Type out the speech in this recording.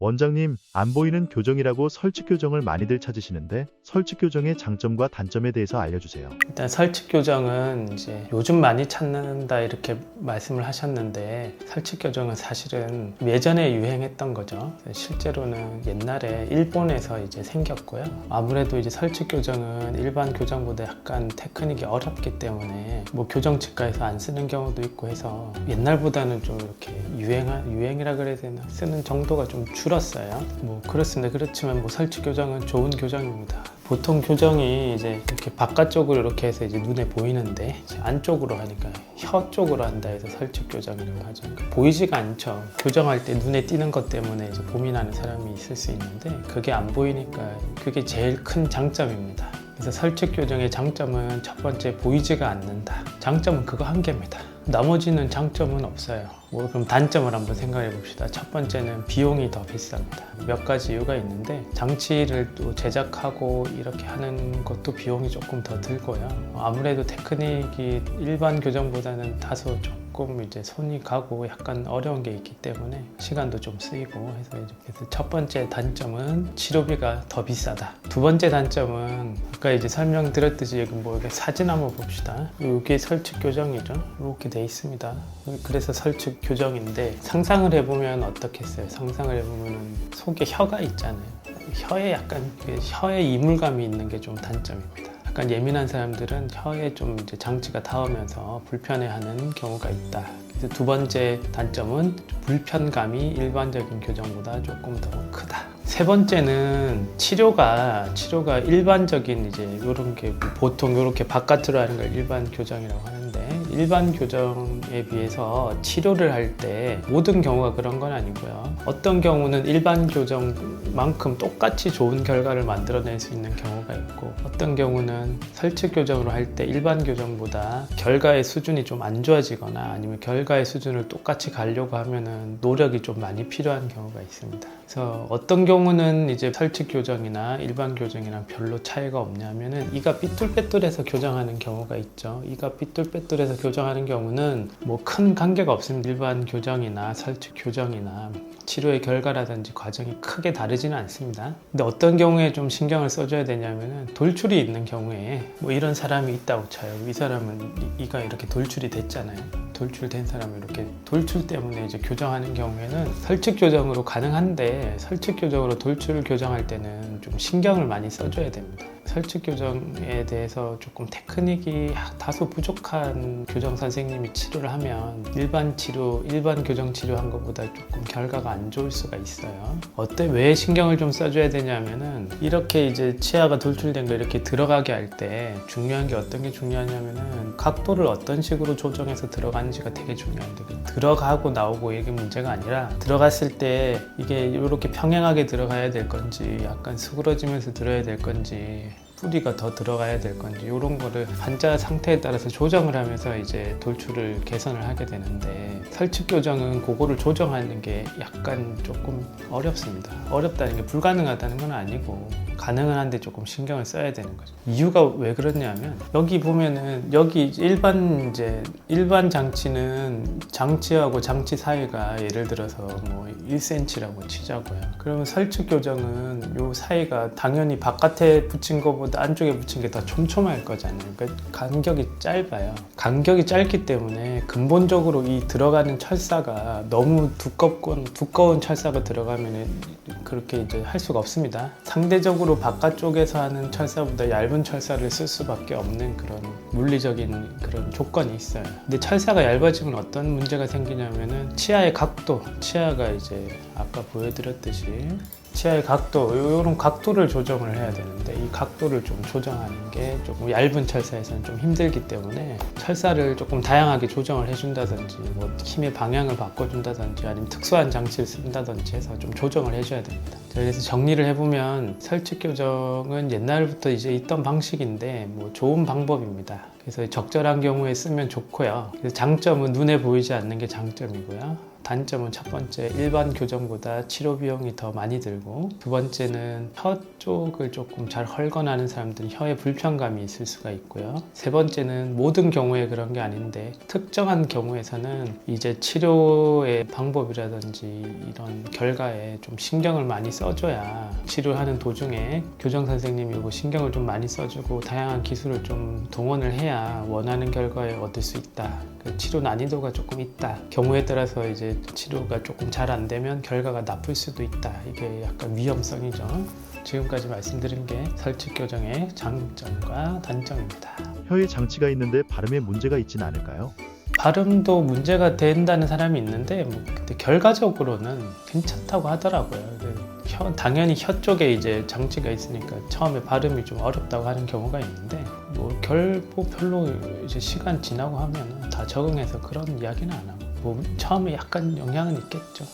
원장님, 안 보이는 교정이라고 설치 교정을 많이들 찾으시는데 설치 교정의 장점과 단점에 대해서 알려주세요. 일단 설치 교정은 이제 요즘 많이 찾는다 이렇게 말씀을 하셨는데, 설치 교정은 사실은 예전에 유행했던 거죠. 실제로는 옛날에 일본에서 이제 생겼고요. 아무래도 이제 설치 교정은 일반 교정보다 약간 테크닉이 어렵기 때문에 뭐 교정 치과에서 안 쓰는 경우도 있고 해서 옛날보다는 좀 이렇게 유행이라 그래야 되나, 쓰는 정도가 좀 줄었어요. 뭐 그렇습니다. 그렇지만 뭐 설치 교정은 좋은 교정입니다. 보통 교정이 이제 이렇게 바깥쪽으로 이렇게 해서 이제 눈에 보이는데, 이제 안쪽으로 하니까 혀 쪽으로 한다 해서 설치 교정이라고 하죠. 그러니까 보이지가 않죠. 교정할 때 눈에 띄는 것 때문에 이제 고민하는 사람이 있을 수 있는데, 그게 안 보이니까 그게 제일 큰 장점입니다. 그래서 설치 교정의 장점은 첫 번째, 보이지가 않는다. 장점은 그거 한 개입니다. 나머지는 장점은 없어요. 뭐 그럼 단점을 한번 생각해 봅시다. 첫 번째는 비용이 더 비쌉니다. 몇 가지 이유가 있는데, 장치를 또 제작하고 이렇게 하는 것도 비용이 조금 더 들고요. 아무래도 테크닉이 일반 교정보다는 다소 조금 이제 손이 가고 약간 어려운 게 있기 때문에 시간도 좀 쓰이고 해서, 그래서 첫 번째 단점은 치료비가 더 비싸다. 두 번째 단점은 아까 이제 설명드렸듯이 뭐 이렇게 사진 한번 봅시다. 이게 설치 교정이죠. 이렇게 돼 있습니다. 그래서 설치 교정인데, 상상을 해보면 어떻겠어요? 상상을 해보면 속에 혀가 있잖아요. 혀에 약간 혀에 이물감이 있는 게 좀 단점입니다. 약간 예민한 사람들은 혀에 좀 이제 장치가 닿으면서 불편해하는 경우가 있다. 그래서 두 번째 단점은 불편감이 일반적인 교정보다 조금 더 크다. 세 번째는 치료가 일반적인 이제 이런 게 보통 이렇게 바깥으로 하는 걸 일반 교정이라고 하는데, 일반 교정에 비해서 치료를 할 때 모든 경우가 그런 건 아니고요. 어떤 경우는 일반 교정만큼 똑같이 좋은 결과를 만들어낼 수 있는 경우가 있고, 어떤 경우는 설치 교정으로 할 때 일반 교정보다 결과의 수준이 좀 안 좋아지거나 아니면 결과의 수준을 똑같이 가려고 하면은 노력이 좀 많이 필요한 경우가 있습니다. 그래서 어떤 경우는 이제 설치 교정이나 일반 교정이랑 별로 차이가 없냐면은, 이가 삐뚤빼뚤해서 교정하는 경우가 있죠. 이가 삐뚤빼뚤해서 교정하는 경우는 뭐 큰 관계가 없습니다. 일반 교정이나 설치 교정이나 치료의 결과라든지 과정이 크게 다르지는 않습니다. 근데 어떤 경우에 좀 신경을 써줘야 되냐면은, 돌출이 있는 경우에 뭐 이런 사람이 있다고 쳐요. 이 사람은 이가 이렇게 돌출이 됐잖아요. 돌출된 사람이 이렇게 돌출 때문에 이제 교정하는 경우에는 설치 교정으로 가능한데, 설치 교정으로 돌출을 교정할 때는 좀 신경을 많이 써줘야 됩니다. 설치 교정에 대해서 조금 테크닉이 다소 부족한 교정 선생님이 치료를 하면 일반 교정 치료한 것보다 조금 결과가 안 좋을 수가 있어요. 왜 신경을 좀 써줘야 되냐면은, 이렇게 이제 치아가 돌출된 거 이렇게 들어가게 할 때 중요한 게 어떤 게 중요하냐면은, 각도를 어떤 식으로 조정해서 들어가는지가 되게 중요한데, 들어가고 나오고 이게 문제가 아니라, 들어갔을 때 이게 이렇게 평행하게 들어가야 될 건지 약간 수그러지면서 들어야 될 건지, 뿌리가 더 들어가야 될 건지, 이런 거를 환자 상태에 따라서 조정을 하면서 이제 돌출을 개선을 하게 되는데, 설치 교정은 그거를 조정하는 게 약간 조금 어렵습니다. 어렵다는 게 불가능하다는 건 아니고 가능은 한데 조금 신경을 써야 되는 거죠. 이유가 왜 그러냐면, 여기 보면은 여기 일반 장치는 장치하고 장치 사이가 예를 들어서 뭐 1cm라고 치자고요. 그러면 설치 교정은 요 사이가 당연히 바깥에 붙인 것보다 안쪽에 붙인 게 더 촘촘할 거잖아요. 그러니까 간격이 짧아요. 간격이 짧기 때문에 근본적으로 이 들어가는 철사가 너무 두꺼운 철사가 들어가면 그렇게 이제 할 수가 없습니다. 상대적으로 바깥쪽에서 하는 철사보다 얇은 철사를 쓸 수밖에 없는 그런 물리적인 그런 조건이 있어요. 근데 철사가 얇아지면 어떤 문제가 생기냐면은, 치아의 각도, 치아가 이제 아까 보여드렸듯이 치아의 각도, 이런 각도를 조정을 해야 되는데, 이 각도를 좀 조정하는 게 조금 얇은 철사에서는 좀 힘들기 때문에 철사를 조금 다양하게 조정을 해준다든지, 뭐 힘의 방향을 바꿔준다든지, 아니면 특수한 장치를 쓴다든지 해서 좀 조정을 해줘야 됩니다. 그래서 정리를 해보면, 설치 교정은 옛날부터 이제 있던 방식인데 뭐 좋은 방법입니다. 그래서 적절한 경우에 쓰면 좋고요. 그래서 장점은 눈에 보이지 않는 게 장점이고요. 단점은 첫 번째, 일반 교정보다 치료 비용이 더 많이 들고, 두 번째는 혀 쪽을 조금 잘 헐거나는 사람들은 혀에 불편감이 있을 수가 있고요. 세 번째는 모든 경우에 그런 게 아닌데 특정한 경우에서는 이제 치료의 방법이라든지 이런 결과에 좀 신경을 많이 써줘야 치료하는 도중에 교정 선생님이 이거 신경을 좀 많이 써주고 다양한 기술을 좀 동원을 해야 원하는 결과에 얻을 수 있다. 그 치료 난이도가 조금 있다. 경우에 따라서 이제 치료가 조금 잘 안 되면 결과가 나쁠 수도 있다. 이게 약간 위험성이죠. 지금까지 말씀드린 게 설치 교정의 장점과 단점입니다. 혀에 장치가 있는데 발음에 문제가 있진 않을까요? 발음도 문제가 된다는 사람이 있는데 근데 결과적으로는 괜찮다고 하더라고요. 당연히 혀 쪽에 이제 장치가 있으니까 처음에 발음이 좀 어렵다고 하는 경우가 있는데 결코 별로 이제 시간 지나고 하면 다 적응해서 그런 이야기는 안 하고 처음에 약간 영향은 있겠죠.